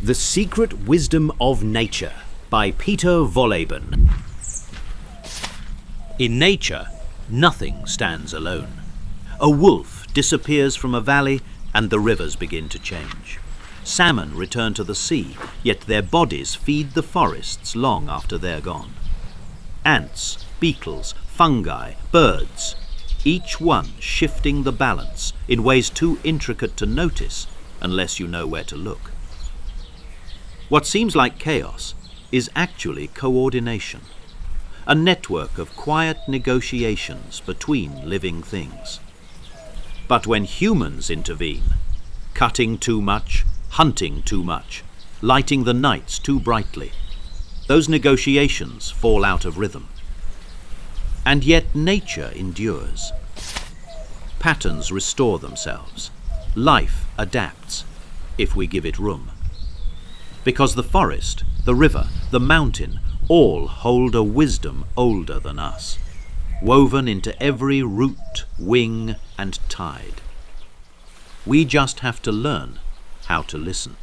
The Secret Wisdom of Nature by Peter Wohlleben. In nature, nothing stands alone. A wolf disappears from a valley and the rivers begin to change. Salmon return to the sea, yet their bodies feed the forests long after they're gone. Ants, beetles, fungi, birds, each one shifting the balance in ways too intricate to notice unless you know where to look. What seems like chaos is actually coordination, a network of quiet negotiations between living things. But when humans intervene, cutting too much, hunting too much, lighting the nights too brightly, those negotiations fall out of rhythm. And yet nature endures. Patterns restore themselves. Life adapts, if we give it room. Because the forest, the river, the mountain, all hold a wisdom older than us, woven into every root, wing, and tide. We just have to learn how to listen.